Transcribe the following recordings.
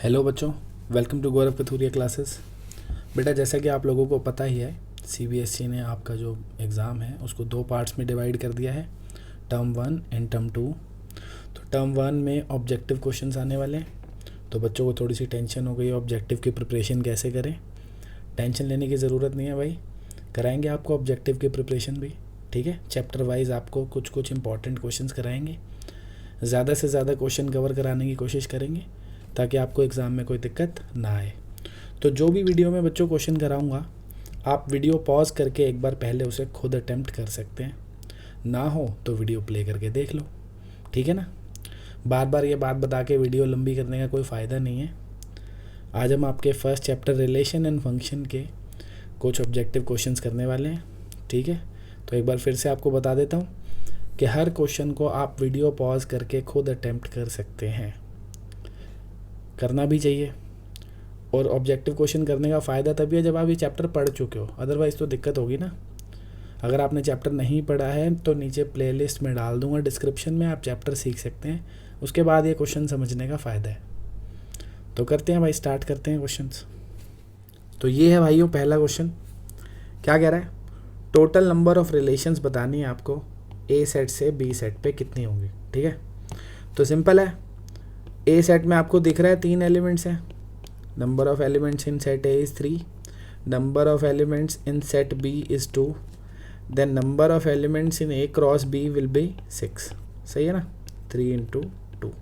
Hello बच्चों, welcome to Gaurav Kathuria classes. बेटा, जैसा कि आप लोगों को पता ही है, सीबीएसई ने आपका जो एग्ज़ाम है उसको दो पार्ट्स में डिवाइड कर दिया है, टर्म 1 एंड टर्म 2। तो टर्म 1 में ऑब्जेक्टिव क्वेश्चंस आने वाले हैं। तो बच्चों को थोड़ी सी टेंशन हो गई, ऑब्जेक्टिव की प्रिपरेशन कैसे करें। टेंशन लेने की ज़रूरत नहीं है भाई, कराएंगे आपको ऑब्जेक्टिव की प्रिपरेशन भी। ठीक है, चैप्टर वाइज आपको कुछ कुछ इंपॉर्टेंट क्वेश्चंस कराएंगे, ज़्यादा से ज़्यादा क्वेश्चन कवर कराने की कोशिश करेंगे ताकि आपको एग्ज़ाम में कोई दिक्कत ना आए। तो जो भी वीडियो में बच्चों क्वेश्चन कराऊंगा, आप वीडियो पॉज करके एक बार पहले उसे खुद अटेम्प्ट कर सकते हैं, ना हो तो वीडियो प्ले करके देख लो। ठीक है ना, बार बार ये बात बता के वीडियो लंबी करने का कोई फ़ायदा नहीं है। आज हम आपके first chapter relation and function के कुछ ऑब्जेक्टिव क्वेश्चंस करने वाले हैं। ठीक है, तो एक बार फिर से आपको बता देता हूँ कि हर क्वेश्चन को आप वीडियो पॉज करके खुद अटेम्प्ट कर सकते हैं, करना भी चाहिए। और ऑब्जेक्टिव क्वेश्चन करने का फ़ायदा तभी है जब आप ये चैप्टर पढ़ चुके हो, अदरवाइज़ तो दिक्कत होगी ना। अगर आपने चैप्टर नहीं पढ़ा है तो नीचे प्लेलिस्ट में डाल दूंगा डिस्क्रिप्शन में, आप चैप्टर सीख सकते हैं, उसके बाद ये क्वेश्चन समझने का फ़ायदा है। तो करते हैं भाई, स्टार्ट करते हैं क्वेश्चंस। तो ये है भाइयों पहला क्वेश्चन। क्या कह रहा है? टोटल नंबर ऑफ रिलेशंस बतानी है आपको ए सेट से बी सेट पे कितनी होंगी। ठीक है, तो सिंपल है। ए सेट में आपको दिख रहा है 3 एलिमेंट्स हैं। Number of elements in set A is 3, number of elements in set B is 2, then number of elements in A cross B will be 6। सही है ना, 3 इंटू 2,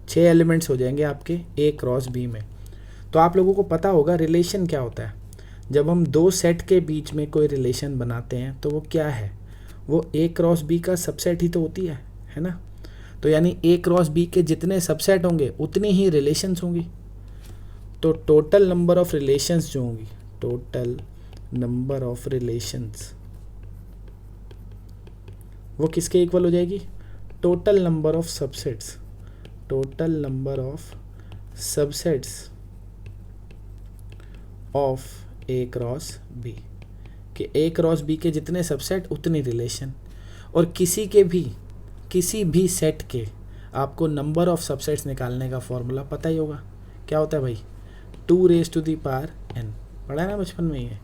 6 एलिमेंट्स हो जाएंगे आपके ए क्रॉस बी में। तो आप लोगों को पता होगा रिलेशन क्या होता है। जब हम दो सेट के बीच में कोई रिलेशन बनाते हैं तो वो क्या है, वो ए क्रॉस बी का सबसेट ही तो होती है ना। तो यानी ए क्रॉस बी के जितने सबसेट होंगे उतनी ही रिलेशंस होंगी। तो टोटल नंबर ऑफ रिलेशंस जो होंगी, टोटल नंबर ऑफ रिलेशंस वो किसके इक्वल हो जाएगी? Total number of subsets, total number of subsets of A cross B, कि ए क्रॉस बी के जितने सबसेट उतनी रिलेशन। और किसी भी सेट के आपको नंबर ऑफ सबसेट्स निकालने का फॉर्मूला पता ही होगा। क्या होता है भाई? 2 raise to the power n, पढ़ा है ना बचपन में ये,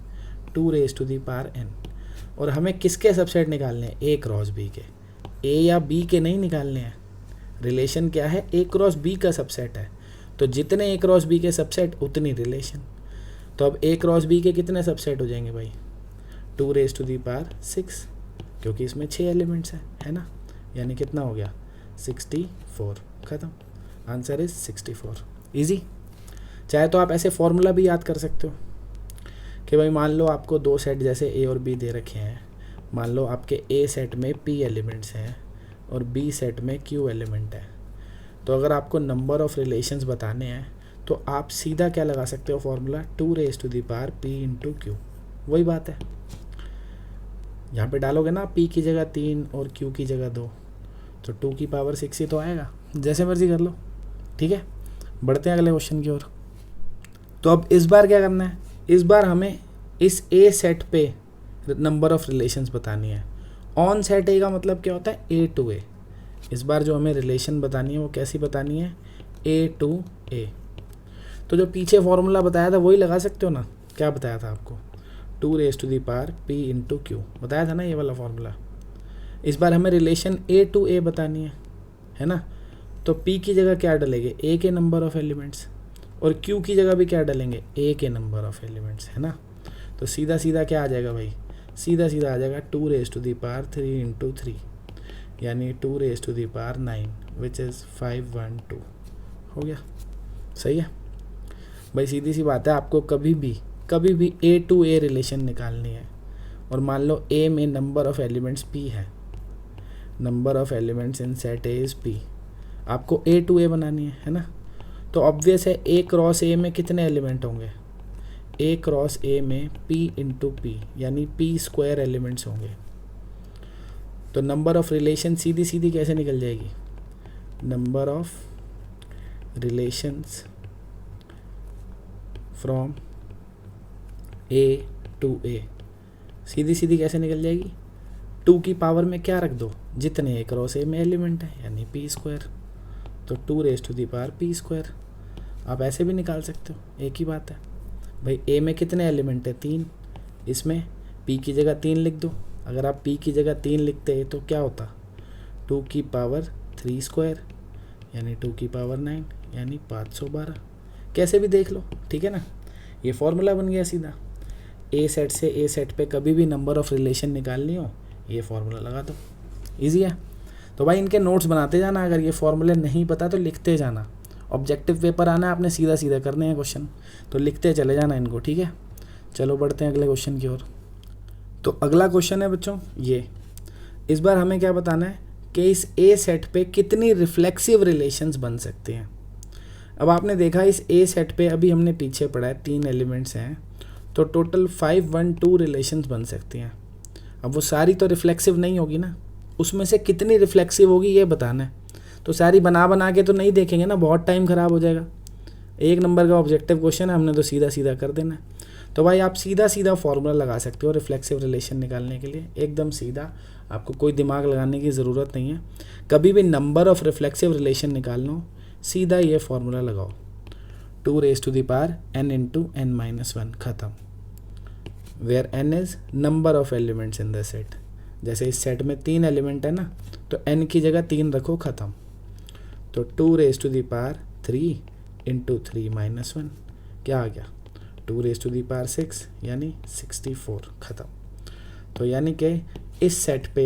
2 raise to the power n। और हमें किसके सबसेट निकालने हैं? ए क्रॉस बी के, ए या बी के नहीं निकालने हैं। रिलेशन क्या है? ए क्रॉस बी का सबसेट है, तो जितने ए क्रॉस बी के सबसेट उतनी रिलेशन। तो अब ए क्रॉस बी के कितने सबसेट हो जाएंगे भाई? 2 रेज़ टू दी पावर 6, क्योंकि इसमें 6 एलिमेंट्स हैं, है ना। यानी कितना हो गया? 64। ख़त्म, आंसर इज 64। इजी। चाहे तो आप ऐसे फॉर्मूला भी याद कर सकते हो कि भाई मान लो आपको दो सेट जैसे ए और बी दे रखे हैं। मान लो आपके ए सेट में पी एलिमेंट्स हैं और बी सेट में क्यू एलिमेंट है। तो अगर आपको नंबर ऑफ रिलेशंस बताने हैं तो आप सीधा क्या लगा सकते हो formula? 2 raise to the power p into q. वही बात है, यहाँ पे डालोगे ना पी की जगह 3 और क्यू की जगह 2, तो 2 की पावर 6 ही तो आएगा। जैसे मर्जी कर लो। ठीक है, बढ़ते हैं अगले क्वेश्चन की ओर। तो अब इस बार क्या करना है? इस बार हमें इस ए सेट पे नंबर ऑफ रिलेशंस बतानी है। ऑन सेट ए का मतलब क्या होता है? ए टू ए। इस बार जो हमें रिलेशन बतानी है वो कैसी बतानी है? ए टू ए। तो जो पीछे फॉर्मूला बताया था वही लगा सकते हो ना। क्या बताया था आपको? 2 raise to the power p into q बताया था ना, ये वाला फॉर्मूला। इस बार हमें रिलेशन ए टू ए बतानी है ना। तो पी की जगह क्या डालेंगे? ए के नंबर ऑफ एलिमेंट्स, और क्यू की जगह भी क्या डालेंगे? ए के नंबर ऑफ एलिमेंट्स, है ना। तो सीधा सीधा क्या आ जाएगा भाई? सीधा सीधा आ जाएगा 2 raise to the power 3 into 3, यानी 2 raise to the power 9 which is 512। हो गया, सही है भाई। सीधी सी बात है, आपको कभी भी ए टू ए रिलेशन निकालनी है और मान लो ए में नंबर ऑफ एलिमेंट्स पी है, number of elements in set A is P, आपको ए टू ए बनानी है ना। तो ऑब्वियस है ए क्रॉस ए में कितने एलिमेंट होंगे? ए क्रॉस ए में पी इंटू पी, यानी पी स्क्वायर एलिमेंट्स होंगे। तो नंबर ऑफ रिलेशन सीधी सीधी कैसे निकल जाएगी? Number of relations from A to A सीधी सीधी कैसे निकल जाएगी? 2 की पावर में क्या रख दो? जितने ए क्रॉस ए में एलिमेंट है, यानी पी स्क्वायर। तो 2 raise to the power p square. आप ऐसे भी निकाल सकते हो, एक ही बात है भाई। ए में कितने एलिमेंट है? 3। इसमें पी की जगह 3 लिख दो। अगर आप पी की जगह 3 लिखते तो क्या होता? 2 की पावर 3 स्क्वायर यानी 2 की पावर 9 यानी 512। कैसे भी देख लो, ठीक है ना। ये फॉर्मूला बन गया सीधा। ए सेट से ए सेट पे कभी भी नंबर ऑफ रिलेशन निकालनी हो, ये फॉर्मूला लगा दो, ईजी है। तो भाई इनके नोट्स बनाते जाना, अगर ये फॉर्मूले नहीं पता तो लिखते जाना। ऑब्जेक्टिव पेपर आना है, आपने सीधा सीधा करने हैं क्वेश्चन, तो लिखते चले जाना इनको, ठीक है। चलो बढ़ते हैं अगले क्वेश्चन की ओर। तो अगला क्वेश्चन है बच्चों ये, इस बार हमें क्या बताना है कि इस ए सेट पे कितनी रिफ्लेक्सिव रिलेशंस बन सकते हैं। अब आपने देखा इस ए सेट पे अभी हमने पीछे पढ़ा है 3 एलिमेंट्स हैं, तो टोटल 5 1 2 रिलेशंस बन सकती हैं। अब वो सारी तो रिफ्लेक्सिव नहीं होगी ना, उसमें से कितनी रिफ्लेक्सिव होगी ये बताना है। तो सारी बना के तो नहीं देखेंगे ना, बहुत टाइम ख़राब हो जाएगा। 1 नंबर का ऑब्जेक्टिव क्वेश्चन है, हमने तो सीधा सीधा कर देना है। तो भाई आप सीधा सीधा फॉर्मूला लगा सकते हो रिफ्लेक्सिव रिलेशन निकालने के लिए, एकदम सीधा, आपको कोई दिमाग लगाने की ज़रूरत नहीं है। कभी भी नंबर ऑफ रिफ्लेक्सिव रिलेशन निकालना हो, सीधा ये फॉर्मूला लगाओ, 2 raised to the power n into n minus 1, ख़त्म। Where n is number of elements in the set. जैसे इस सेट में 3 एलिमेंट है ना, तो n की जगह 3 रखो, ख़त्म। तो 2 raised to the power 3 into 3 minus 1 क्या आ गया? 2 raised to the power 6 यानी 64, ख़त्म। तो यानी कि इस सेट पे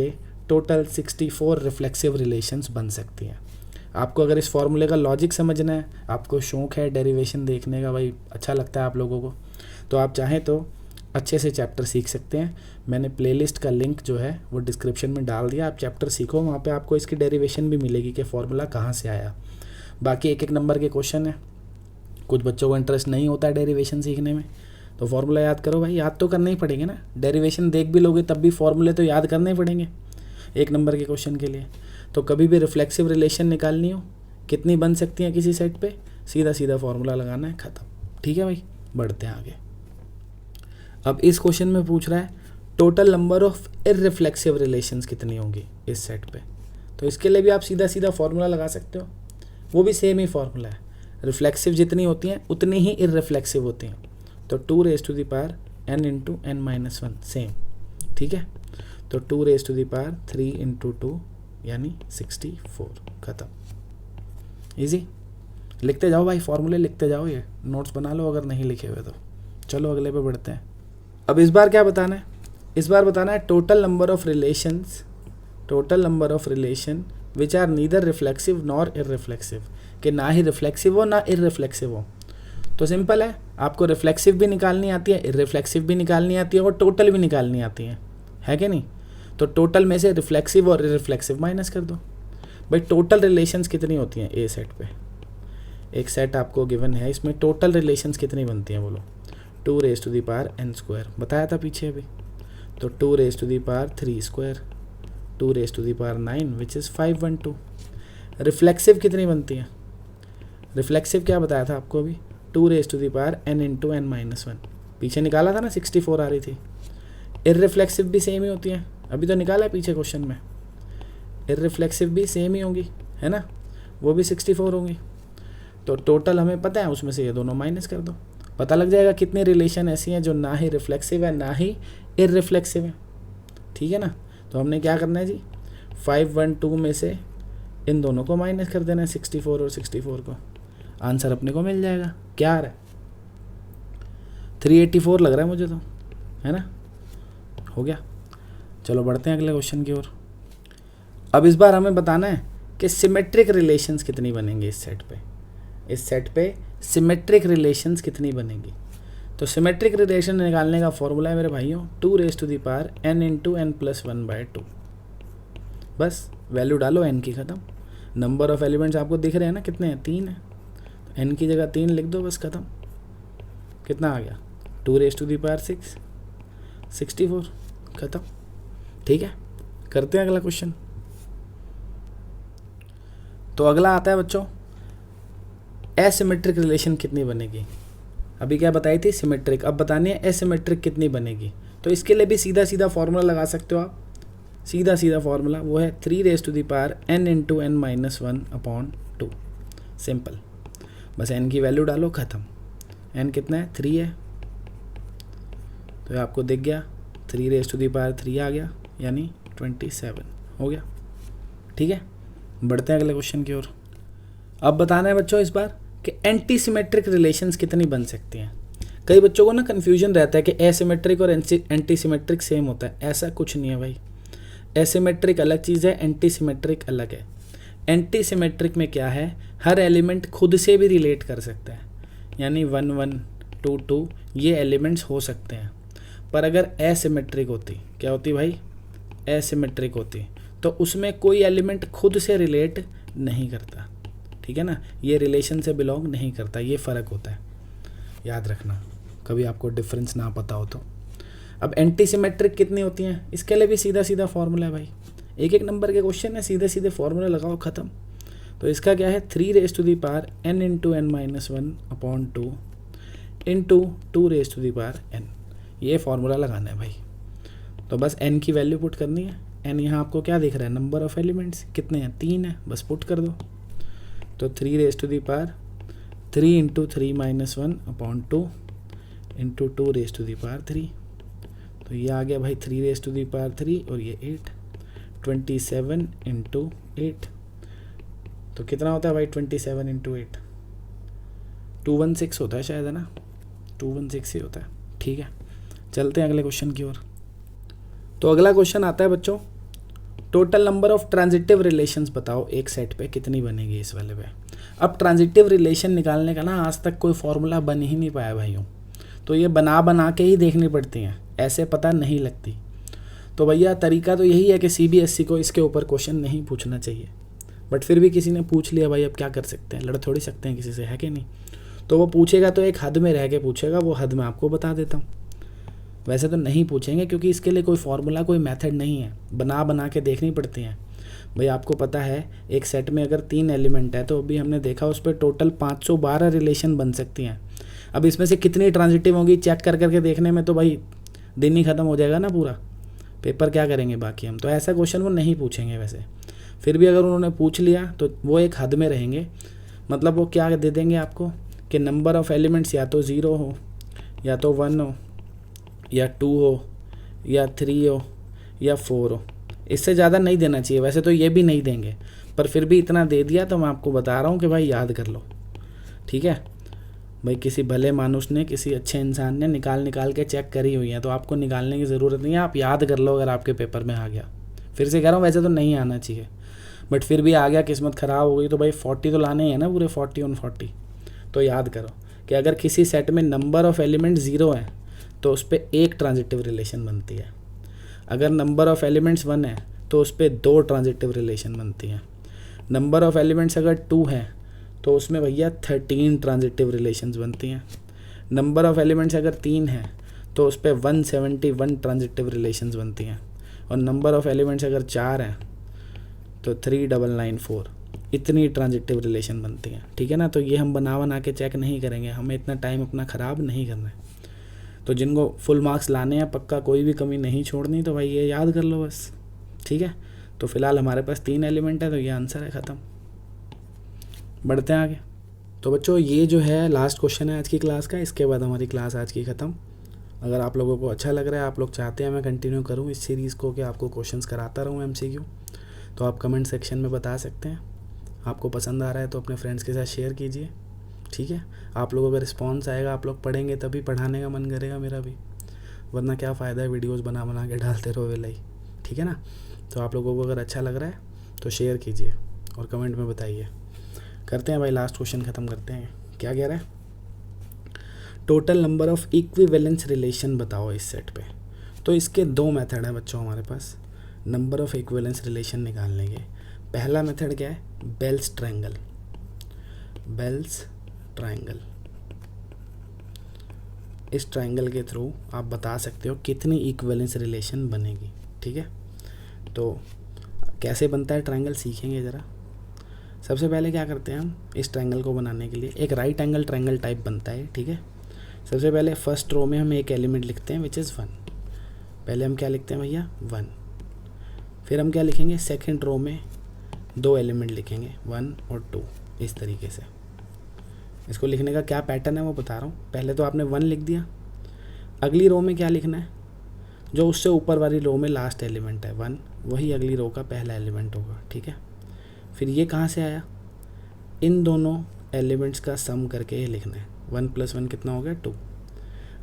टोटल 64 रिफ्लेक्सिव रिलेशंस बन सकती हैं। आपको अगर इस फॉर्मूले का लॉजिक समझना है, आपको शौक़ है डेरिवेशन देखने का, भाई अच्छा लगता है आप लोगों को, तो आप चाहें तो अच्छे से चैप्टर सीख सकते हैं। मैंने प्लेलिस्ट का लिंक जो है वो डिस्क्रिप्शन में डाल दिया, आप चैप्टर सीखो, वहाँ पे आपको इसकी डेरिवेशन भी मिलेगी कि फॉर्मूला कहाँ से आया। बाकी 1 नंबर के क्वेश्चन है, कुछ बच्चों को इंटरेस्ट नहीं होता है डेरिवेशन सीखने में, तो फॉर्मूला याद करो भाई, याद तो करने ही पड़ेंगे ना। डेरिवेशन देख भी लोगे तब भी फॉर्मूले तो याद करने ही पड़ेंगे 1 नंबर के क्वेश्चन के लिए। तो कभी भी रिफ्लेक्सिव रिलेशन निकालनी हो, कितनी बन सकती हैं किसी सेट पे, सीधा सीधा फॉर्मूला लगाना है, ख़त्म, ठीक है भाई। बढ़ते हैं आगे। अब इस क्वेश्चन में पूछ रहा है total number of irreflexive relations कितनी होंगी इस सेट पे। तो इसके लिए भी आप सीधा सीधा फॉर्मूला लगा सकते हो, वो भी सेम ही फॉर्मूला है। रिफ्लेक्सिव जितनी होती हैं उतनी ही इररिफ्लेक्सिव होती हैं। तो 2 raised to the power n into n minus 1 same, ठीक है। तो 2 raised to the power 3 into 2 यानी 64, ख़त्म, इजी। लिखते जाओ भाई, फॉर्मूले लिखते जाओ, ये नोट्स बना लो अगर नहीं लिखे हुए तो। चलो अगले पे बढ़ते हैं। अब इस बार क्या बताना है? इस बार बताना है total number of relation which are neither reflexive nor irreflexive, कि ना ही रिफ्लेक्सिव हो ना इररिफ्लेक्सिव हो। तो सिंपल है, आपको रिफ्लेक्सिव भी निकालनी आती है, इररिफ्लेक्सिव भी निकालनी आती है और टोटल भी निकालनी आती है कि नहीं। तो टोटल में से रिफ्लेक्सिव और इररिफ्लेक्सिव माइनस कर दो। भाई टोटल रिलेशंस कितनी होती हैं ए सेट पे? एक सेट आपको गिवन है, इसमें टोटल रिलेशंस कितनी बनती हैं बोलो? 2 raised to the power n square, बताया था पीछे अभी। तो 2 raised to the power 3 square, 2 raised to the power 9 which is 5 1 2। Reflexive कितनी बनती हैं? रिफ्लेक्सिव क्या बताया था आपको अभी? 2 raised to the power n into n minus 1, पीछे निकाला था ना, 64 आ रही थी। इररिफ्लेक्सिव भी सेम ही होती हैं, अभी तो निकाला है पीछे क्वेश्चन में। इररिफ्लेक्सिव भी सेम ही होंगी, है ना, वो भी 64 होंगी। तो टोटल हमें पता है, उसमें से ये दोनों माइनस कर दो, पता लग जाएगा कितनी रिलेशन ऐसी हैं जो ना ही रिफ्लेक्सिव है ना ही इररिफ्लेक्सिव है, ठीक है ना। तो हमने क्या करना है जी, 5 1 2 में से इन दोनों को माइनस कर देना है, 64 और 64 को, आंसर अपने को मिल जाएगा। क्या आ रहा है? 384 लग रहा है मुझे तो, है ना, हो गया। चलो बढ़ते हैं अगले क्वेश्चन की ओर। अब इस बार हमें बताना है कि सिमेट्रिक रिलेशंस कितनी बनेंगी इस सेट पे। इस सेट पे सिमेट्रिक रिलेशंस कितनी बनेंगी? तो सिमेट्रिक रिलेशन निकालने का फॉर्मूला है मेरे भाइयों 2 raised to the power n into n plus 1/2। बस वैल्यू डालो n की, ख़त्म। नंबर ऑफ एलिमेंट्स आपको दिख रहे हैं ना, कितने हैं? 3 है, n की जगह 3 लिख दो, बस ख़त्म। कितना आ गया? 2 raised to the power 6 64, ख़त्म, ठीक है। करते हैं अगला क्वेश्चन। तो अगला आता है बच्चों, एसिमेट्रिक रिलेशन कितनी बनेगी? अभी क्या बताई थी? सिमेट्रिक, अब बतानी है एसिमेट्रिक कितनी बनेगी। तो इसके लिए भी सीधा सीधा फॉर्मूला लगा सकते हो आप, सीधा सीधा फॉर्मूला वो है 3 raised to the power n into n minus 1/2, simple. बस n की वैल्यू डालो, ख़त्म। n कितना है, 3 है, तो आपको दिख गया 3⁻³ आ गया, यानी 27 हो गया। ठीक है, बढ़ते हैं अगले क्वेश्चन की ओर। अब बताना है बच्चों इस बार कि एंटी सिमेट्रिक रिलेशंस कितनी बन सकती हैं। कई बच्चों को ना कन्फ्यूजन रहता है कि एसिमेट्रिक और एंटी सिमेट्रिक सेम होता है। ऐसा कुछ नहीं है भाई, एसिमेट्रिक अलग चीज़ है, एंटी सिमेट्रिक अलग है। एंटी सिमेट्रिक में क्या है, हर एलिमेंट खुद से भी रिलेट कर सकता है, यानी 1 1 2 2 ये एलिमेंट्स हो सकते हैं। पर अगर एसिमेट्रिक होती, क्या होती भाई, एसिमेट्रिक होती, तो उसमें कोई एलिमेंट खुद से रिलेट नहीं करता। ठीक है ना, ये रिलेशन से बिलोंग नहीं करता, ये फ़र्क होता है, याद रखना कभी आपको डिफरेंस ना पता हो तो। अब एंटी सिमेट्रिक कितनी होती हैं, इसके लिए भी सीधा सीधा फॉर्मूला है भाई, एक एक नंबर के क्वेश्चन है, सीधे सीधे फॉर्मूला लगाओ, ख़त्म। तो इसका क्या है, 3⁻n × n-1/2 × 2⁻n, ये फॉर्मूला लगाना है भाई। तो बस n की वैल्यू पुट करनी है। n यहाँ आपको क्या दिख रहा है, नंबर ऑफ एलिमेंट्स कितने हैं, 3 है, बस पुट कर दो। तो 3⁻3 × 3 - 1/2 × 2⁻3, तो ये आ गया भाई 3⁻3 और ये 8, 27 × 8, तो कितना होता है भाई 27 × 8, 216 होता है शायद, है ना, 216 ही होता है। ठीक है, चलते हैं अगले क्वेश्चन की ओर। तो अगला क्वेश्चन आता है बच्चों, total number of transitive relations बताओ एक सेट पे कितनी बनेगी इस वाले पे। अब ट्रांजिटिव रिलेशन निकालने का ना आज तक कोई फॉर्मूला बन ही नहीं पाया भाइयों, तो ये बना के ही देखनी पड़ती हैं, ऐसे पता नहीं लगती। तो भैया तरीका तो यही है कि CBSE को इसके ऊपर क्वेश्चन नहीं पूछना चाहिए, बट फिर भी किसी ने पूछ लिया भाई, अब क्या कर सकते हैं, लड़ थोड़ी सकते हैं किसी से, है कि नहीं। तो वो पूछेगा तो एक हद में रह के पूछेगा, वो हद मैं आपको बता देता हूँ। वैसे तो नहीं पूछेंगे क्योंकि इसके लिए कोई फार्मूला, कोई मेथड नहीं है, बना के देखनी पड़ती हैं। भाई आपको पता है एक सेट में अगर 3 एलिमेंट है तो अभी हमने देखा उस पर टोटल 512 रिलेशन बन सकती हैं। अब इसमें से कितनी ट्रांजिटिव होंगी चेक करके देखने में तो भाई दिन ही ख़त्म हो जाएगा ना पूरा, पेपर क्या करेंगे बाकी हम। तो ऐसा क्वेश्चन वो नहीं पूछेंगे वैसे, फिर भी अगर उन्होंने पूछ लिया तो वो एक हद में रहेंगे। मतलब वो क्या दे देंगे आपको कि नंबर ऑफ़ एलिमेंट्स या तो 0 हो, या तो 1 हो, या 2 हो, या 3 हो, या 4 हो। इससे ज़्यादा नहीं देना चाहिए, वैसे तो ये भी नहीं देंगे, पर फिर भी इतना दे दिया तो मैं आपको बता रहा हूँ कि भाई याद कर लो। ठीक है भाई, किसी भले मानुष ने, किसी अच्छे इंसान ने निकाल के चेक करी हुई है, तो आपको निकालने की ज़रूरत नहीं है, आप याद कर लो अगर आपके पेपर में आ गया। फिर से कह रहा हूँ, वैसे तो नहीं आना चाहिए, बट फिर भी आ गया, किस्मत ख़राब हो गई तो भाई 40 तो लाने हैं ना पूरे, 40 on 40। तो याद करो कि अगर किसी सेट में नंबर ऑफ़ एलिमेंट 0 है तो उस पर एक ट्रांजिटिव रिलेशन बनती है। अगर नंबर ऑफ़ एलिमेंट्स 1 है तो उस पर 2 ट्रांजिटिव रिलेशन बनती हैं। नंबर ऑफ़ एलिमेंट्स अगर 2 है तो उसमें भैया 13 ट्रांजिटिव रिलेशंस बनती हैं। नंबर ऑफ़ एलिमेंट्स अगर 3 है तो उस पर 171 ट्रांजिटिव रिलेशंस बनती हैं। और नंबर ऑफ़ एलिमेंट्स अगर 4 हैं तो 3994 इतनी ट्रांजिटिव रिलेशन बनती हैं। ठीक है ना, तो ये हम बना के चेक नहीं करेंगे, हमें इतना टाइम अपना ख़राब नहीं करना है। तो जिनको फुल मार्क्स लाने हैं, पक्का कोई भी कमी नहीं छोड़नी, तो भाई ये याद कर लो बस। ठीक है, तो फिलहाल हमारे पास 3 एलिमेंट है, तो ये आंसर है, ख़त्म। बढ़ते हैं आगे। तो बच्चों ये जो है लास्ट क्वेश्चन है आज की क्लास का, इसके बाद हमारी क्लास आज की ख़त्म। अगर आप लोगों को अच्छा लग रहा है, आप लोग चाहते हैं मैं कंटिन्यू करूं इस सीरीज़ को, कि आपको क्वेश्चंस कराता रहूं MCQ, तो आप कमेंट सेक्शन में बता सकते हैं। आपको पसंद आ रहा है तो अपने फ्रेंड्स के साथ शेयर कीजिए। ठीक है, आप लोगों का रिस्पॉन्स आएगा, आप लोग पढ़ेंगे तभी पढ़ाने का मन करेगा मेरा भी, वरना क्या फ़ायदा है वीडियोज़ बना के डालते रहो वेला ही। ठीक है ना, तो आप लोगों को अगर अच्छा लग रहा है तो शेयर कीजिए और कमेंट में बताइए। करते हैं भाई, लास्ट क्वेश्चन ख़त्म करते हैं। क्या कह रहा है, total number of equivalence relation बताओ इस सेट पे। तो इसके 2 मेथड हैं बच्चों हमारे पास नंबर ऑफ़ इक्विवेलेंस रिलेशन निकालने के। पहला मेथड क्या है, बेल्स ट्रायंगल। बेल्स ट्रायंगल, इस ट्रायंगल के थ्रू आप बता सकते हो कितनी इक्विवेलेंस रिलेशन बनेगी। ठीक है, तो कैसे बनता है ट्रायंगल सीखेंगे ज़रा। सबसे पहले क्या करते हैं हम, इस ट्रायंगल को बनाने के लिए एक राइट एंगल ट्रायंगल टाइप बनता है। ठीक है, सबसे पहले फर्स्ट रो में हम एक एलिमेंट लिखते हैं विच इज़ 1। पहले हम क्या लिखते हैं भैया, 1। फिर हम क्या लिखेंगे, सेकंड रो में 2 एलिमेंट लिखेंगे 1 और 2, इस तरीके से। इसको लिखने का क्या पैटर्न है वो बता रहा हूँ। पहले तो आपने 1 लिख दिया, अगली रो में क्या लिखना है, जो उससे ऊपर वाली रो में लास्ट एलिमेंट है 1, वही अगली रो का पहला एलिमेंट होगा, ठीक है। फिर ये कहाँ से आया, इन दोनों एलिमेंट्स का सम करके ये लिखना है। 1 + 1 कितना हो गया 2।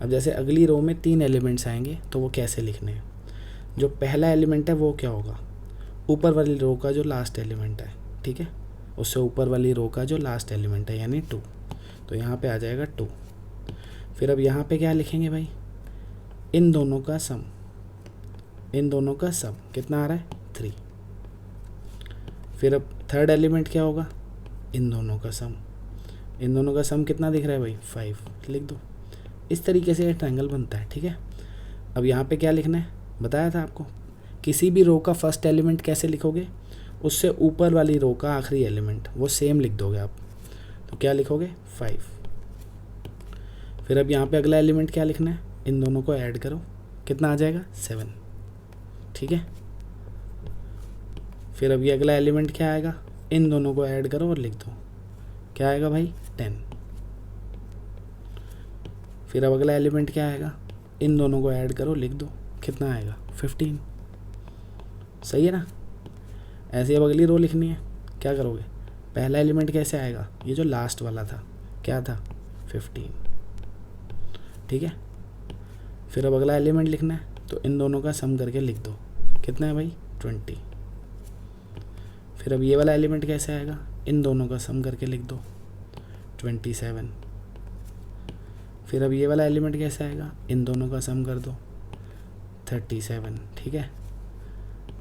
अब जैसे अगली रो में 3 एलिमेंट्स आएंगे तो वो कैसे लिखने हैं, जो पहला एलिमेंट है वो क्या होगा, ऊपर वाली रो का जो लास्ट एलिमेंट है, ठीक है, उससे ऊपर वाली रो का जो लास्ट एलिमेंट है यानी 2, तो यहाँ पे आ जाएगा 2। फिर अब यहाँ पे क्या लिखेंगे भाई, इन दोनों का सम, इन दोनों का सम कितना आ रहा है 3। फिर अब थर्ड एलिमेंट क्या होगा, इन दोनों का सम, इन दोनों का सम कितना दिख रहा है भाई 5, लिख दो। इस तरीके से ये ट्रायंगल बनता है, ठीक है। अब यहाँ पे क्या लिखना है, बताया था आपको, किसी भी रो का फर्स्ट एलिमेंट कैसे लिखोगे, उससे ऊपर वाली रो का आखिरी एलिमेंट वो सेम लिख दोगे आप, तो क्या लिखोगे 5। फिर अब यहाँ पे अगला एलिमेंट क्या लिखना है, इन दोनों को ऐड करो, कितना आ जाएगा 7, ठीक है। फिर अब ये अगला एलिमेंट क्या आएगा, इन दोनों को ऐड करो और लिख दो, क्या आएगा भाई 10। फिर अब अगला एलिमेंट क्या आएगा, इन दोनों को ऐड करो लिख दो, कितना आएगा 15, सही है ना। ऐसे अब अगली रो लिखनी है, क्या करोगे, पहला एलिमेंट कैसे आएगा, ये जो लास्ट वाला था क्या था 15, ठीक है। फिर अब अगला एलिमेंट लिखना है, तो इन दोनों का सम करके लिख दो, कितना है भाई 20। फिर अब ये वाला एलिमेंट कैसे आएगा, इन दोनों का सम करके लिख दो 27। फिर अब ये वाला एलिमेंट कैसे आएगा, इन दोनों का सम कर दो 37, ठीक है।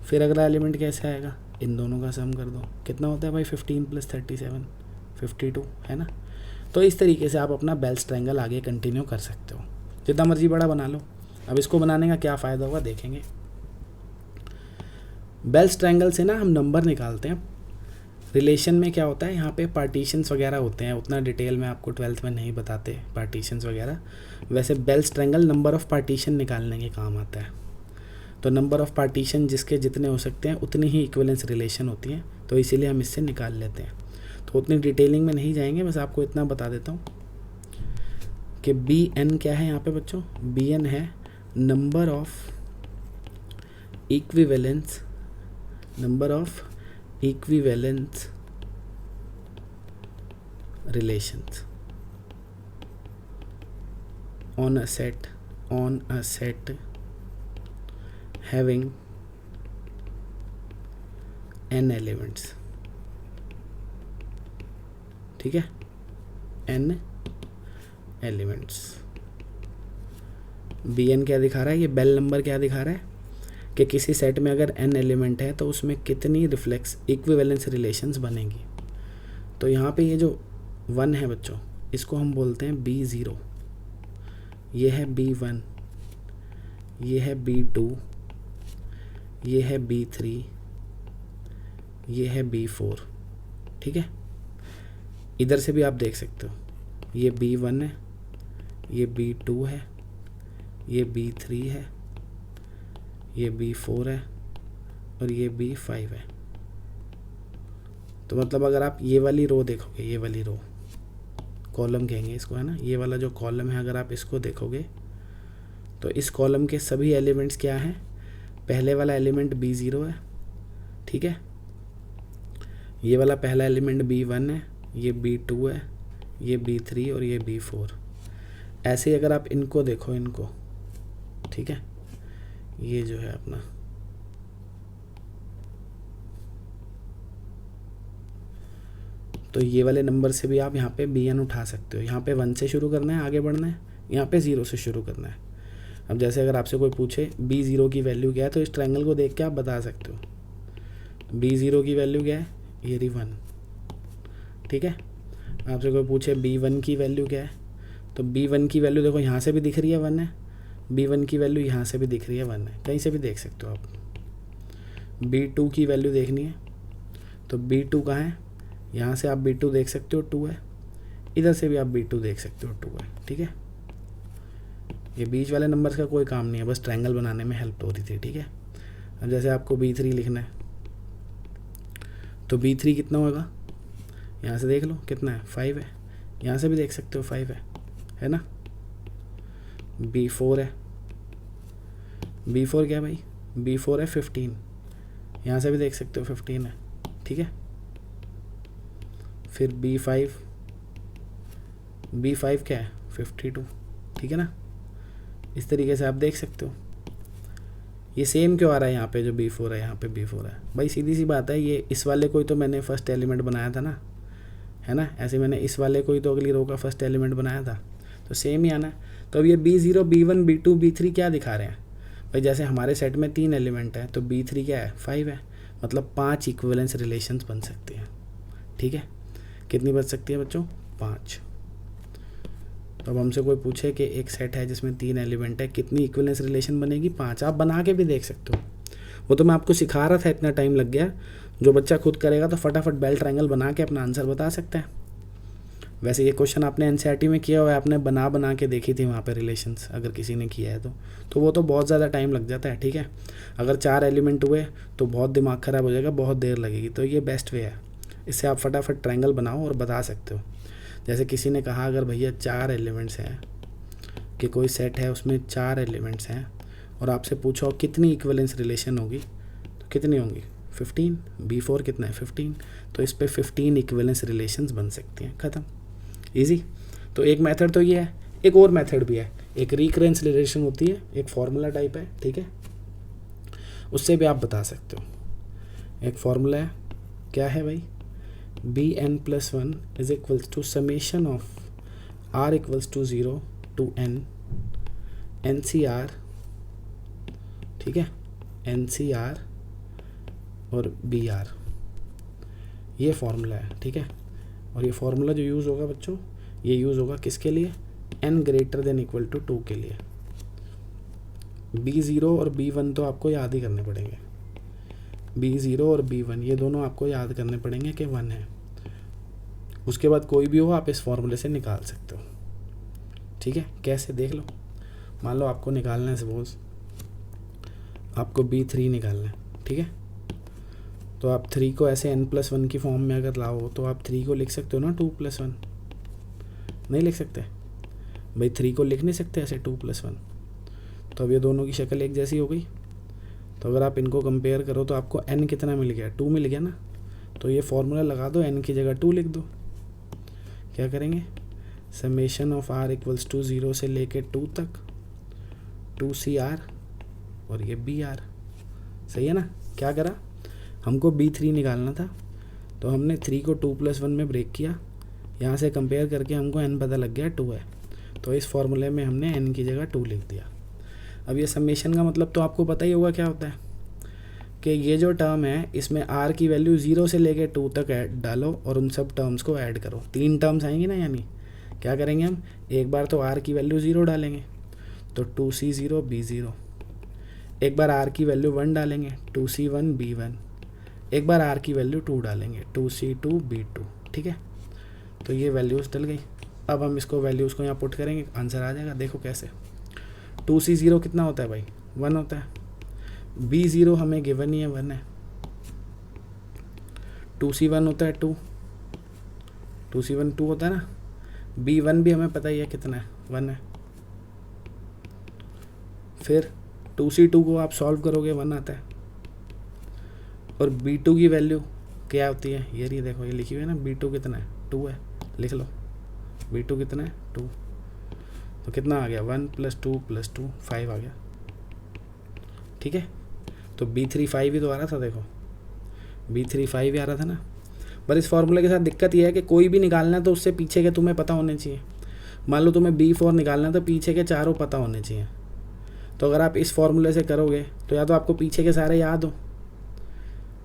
फिर अगला एलिमेंट कैसे आएगा, इन दोनों का सम कर दो, कितना होता है भाई 15 + 37 52, है ना। तो इस तरीके से आप अपना बेल्स ट्रायंगल आगे कंटिन्यू कर सकते हो, जितना मर्जी बड़ा बना लो। अब इसको बनाने का क्या फ़ायदा होगा देखेंगे। बेल्स ट्रायंगल से ना हम नंबर निकालते हैं। रिलेशन में क्या होता है, यहाँ पे पार्टीशंस वगैरह होते हैं, उतना डिटेल में आपको 12th में नहीं बताते पार्टीशंस वगैरह। वैसे Bell's triangle number of partition निकालने के काम आता है। तो नंबर ऑफ़ पार्टीशन जिसके जितने हो सकते हैं उतनी ही इक्विवेलेंस रिलेशन होती है, तो इसीलिए हम इससे निकाल लेते हैं। तो उतनी डिटेलिंग में नहीं जाएंगे, बस आपको इतना बता देता हूँ कि BN क्या है यहाँ पे बच्चों, BN है number of equivalence, number of equivalence relations on a set having n elements, ठीक है, n एलिमेंट्स। BN क्या दिखा रहा है, ये बेल नंबर क्या दिखा रहा है कि किसी सेट में अगर n एलिमेंट है तो उसमें कितनी रिफ्लेक्स इक्विवेलेंस रिलेशंस बनेंगी। तो यहाँ पे ये जो 1 है बच्चों, इसको हम बोलते हैं B0, ये है B1, ये है B2, ये है B3, ये है B4, ठीक है। इधर से भी आप देख सकते हो, ये B1 है, ये B2 है, ये B3 है, ये B4 है और ये B5 है। तो मतलब अगर आप ये वाली रो देखोगे, ये वाली रो कॉलम कहेंगे इसको, है ना, ये वाला जो कॉलम है अगर आप इसको देखोगे तो इस कॉलम के सभी एलिमेंट्स क्या हैं, पहले वाला एलिमेंट B0 है, ठीक है, ये वाला पहला एलिमेंट B1 है, ये B2 है, ये B3 और ये B4। ऐसे ही अगर आप इनको देखो, इनको, ठीक है, ये जो है अपना तो ये वाले नंबर से भी आप यहाँ पे BN उठा सकते हो। यहाँ पे 1 से शुरू करना है, आगे बढ़ना है, यहाँ पे 0 से शुरू करना है। अब जैसे अगर आपसे कोई पूछे B0 की वैल्यू क्या है, तो इस ट्रायंगल को देख के आप बता सकते हो B0 की वैल्यू क्या है, ये रही 1, ठीक है। आपसे कोई पूछे B1 की वैल्यू क्या है, तो B1 की वैल्यू देखो यहाँ से भी दिख रही है 1 है, B1 की वैल्यू यहाँ से भी दिख रही है 1 है, कहीं से भी देख सकते हो आप। B2 की वैल्यू देखनी है तो B2 कहाँ है, यहाँ से आप B2 देख सकते हो 2 है, इधर से भी आप B2 देख सकते हो 2 है, ठीक है। ये बीच वाले नंबर्स का कोई काम नहीं है, बस ट्रायंगल बनाने में हेल्प हो रही थी, ठीक है। अब जैसे आपको B3 लिखना है तो B3 कितना होगा, यहाँ से देख लो कितना है 5 है, यहाँ से भी देख सकते हो 5 है ना। B4 है, B4 क्या है भाई, B4 है 15, यहाँ से भी देख सकते हो 15 है, ठीक है। फिर B5 क्या है 52, ठीक है ना। इस तरीके से आप देख सकते हो। ये सेम क्यों आ रहा है यहाँ पे, जो B4 है यहाँ पे B4 है भाई, सीधी सी बात है, ये इस वाले को ही तो मैंने फर्स्ट एलिमेंट बनाया था ना, है ना। ऐसे मैंने इस वाले को ही तो अगली रो का फर्स्ट एलिमेंट बनाया था, तो सेम ही आना है। तो अब ये B0 B1 B2 B3 क्या दिखा रहे हैं भाई, जैसे हमारे सेट में 3 एलिमेंट है तो B3 क्या है 5 है, मतलब 5 इक्विवेलेंस रिलेशंस बन सकते हैं, ठीक है। कितनी बन सकती है बच्चों, 5। तो अब हमसे कोई पूछे कि एक सेट है जिसमें 3 एलिमेंट है, कितनी इक्विवेलेंस रिलेशन बनेगी, 5। आप बना के भी देख सकते हो, वो तो मैं आपको सिखा रहा था, इतना टाइम लग गया। जो बच्चा खुद करेगा तो फटाफट बेल ट्रायंगल बना के अपना आंसर बता सकता है। वैसे ये क्वेश्चन आपने एनसीईआरटी में किया हुआ है, आपने बना के देखी थी वहाँ पे रिलेशंस, अगर किसी ने किया है तो वो तो बहुत ज़्यादा टाइम लग जाता है, ठीक है। अगर 4 एलिमेंट हुए तो बहुत दिमाग ख़राब हो जाएगा, बहुत देर लगेगी, तो ये बेस्ट वे है। इससे आप फटाफट ट्रायंगल बनाओ और बता सकते हो। जैसे किसी ने कहा अगर भैया 4 एलिमेंट्स हैं, कि कोई सेट है उसमें 4 एलिमेंट्स हैं, और आपसे पूछो कितनी इक्विवेलेंस रिलेशन होगी, तो कितनी होंगी 15। B4 कितना है 15, तो इस पे 15 इक्विवेलेंस रिलेशंस बन सकती हैं, ख़त्म, इजी। तो एक मेथड तो ये है, एक और मेथड भी है, एक रिकरेंस रिलेशन होती है, एक फॉर्मूला टाइप है, ठीक है, उससे भी आप बता सकते हो। एक फॉर्मूला है, क्या है भाई, Bn+1 is equals to summation of R equals to 0 to N NCR, ठीक है, NCR और BR, ये फॉर्मूला है, ठीक है। और ये फॉर्मूला जो यूज़ होगा बच्चों, ये यूज़ होगा किसके लिए, n greater than equal to 2 के लिए। B0 और B1 तो आपको याद ही करने पड़ेंगे, B0 और B1 ये दोनों आपको याद करने पड़ेंगे कि 1 है। उसके बाद कोई भी हो आप इस फॉर्मूले से निकाल सकते हो, ठीक है। कैसे देख लो, मान लो आपको निकालना है, सपोज आपको B3 निकालना है, ठीक है। तो आप 3 को ऐसे n+1 की फॉर्म में अगर लाओ तो आप 3 को लिख सकते हो ना 2+1, नहीं लिख सकते भाई, 3 को लिख नहीं सकते ऐसे 2+1। तो अब ये दोनों की शक्ल एक जैसी हो गई, तो अगर आप इनको कंपेयर करो तो आपको n कितना मिल गया, 2 मिल गया ना। तो ये फॉर्मूला लगा दो, n की जगह 2 लिख दो। क्या करेंगे, summation of R equals to 0 से लेके 2 तक 2CR और ये BR, सही है ना। क्या करा, हमको B3 निकालना था, तो हमने 3 को 2+1 में ब्रेक किया, यहाँ से कंपेयर करके हमको n पता लग गया 2 है, तो इस फॉर्मूले में हमने n की जगह 2 लिख दिया। अब ये समेशन का मतलब तो आपको पता ही होगा क्या होता है, कि ये जो टर्म है इसमें R की वैल्यू 0 से लेके 2 तक ऐड डालो और उन सब टर्म्स को ऐड करो। 3 टर्म्स आएंगी ना, यानी क्या करेंगे हम, एक बार तो R की वैल्यू 0 डालेंगे तो 2C0 B0, एक बार R की वैल्यू 1 डालेंगे 2C1 B1, एक बार R की वैल्यू 2 डालेंगे 2C2 B2, ठीक है। तो ये वैल्यूज़ डल गई। अब हम इसको वैल्यूज़ को यहाँ पुट करेंगे, आंसर आ जाएगा। देखो कैसे, 2C0 कितना होता है भाई, 1 होता है। B0 हमें गिवन ही है 1 है। 2C1 होता है 2, 2C1 2 होता है ना। B1 भी हमें पता ही है कितना है, 1 है। फिर 2C2 को आप सॉल्व करोगे 1 आता है, और B2 की वैल्यू क्या होती है, ये रही, देखो ये लिखी हुई है ना, B2 कितना है 2 है, लिख लो B2 कितना है 2, तो कितना आ गया 1 + 2 + 2 5 आ गया, ठीक है। तो B3 5 ही तो आ रहा था, देखो B3 5 ही आ रहा था ना। पर इस फॉर्मूले के साथ दिक्कत यह है कि कोई भी निकालना है तो उससे पीछे के तुम्हें पता होने चाहिए। मान लो तुम्हें B4 निकालना है तो पीछे के चारों पता होने चाहिए। तो अगर आप इस फॉर्मूले से करोगे तो या तो आपको पीछे के सारे याद हो,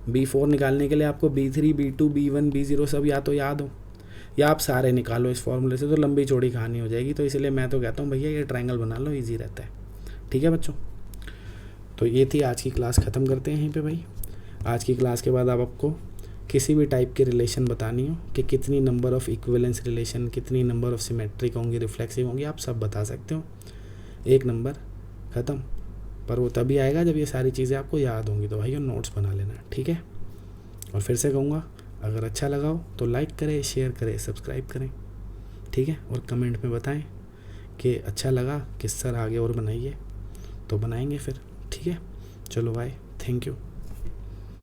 B4 निकालने के लिए आपको B3 B2 B1 B0 सब या तो याद हो, या आप सारे निकालो इस फॉर्मूले से, तो लंबी चौड़ी कहानी हो जाएगी। तो इसलिए मैं तो कहता हूँ भैया ये ट्रायंगल बना लो, ईजी रहता है, ठीक है बच्चों। तो ये थी आज की क्लास, ख़त्म करते हैं यहीं पे भाई। आज की क्लास के बाद आपको किसी भी टाइप के रिलेशन बतानी हो कि कितनी नंबर ऑफ़ इक्विवेलेंस रिलेशन, कितनी नंबर ऑफ़ सिमेट्रिक होंगी, रिफ्लेक्सिव होंगी, आप सब बता सकते हो। 1 नंबर ख़त्म। पर वो तभी आएगा जब ये सारी चीज़ें आपको याद होंगी। तो भाई नोट्स बना लेना, ठीक है। और फिर से कहूँगा, अगर अच्छा लगा हो तो लाइक करें, शेयर करें, सब्सक्राइब करें। ठीक है, और कमेंट में बताएं कि अच्छा लगा कि सर आगे और बनाइए, तो बनाएंगे फिर। ठीक है, चलो बाय, थैंक यू।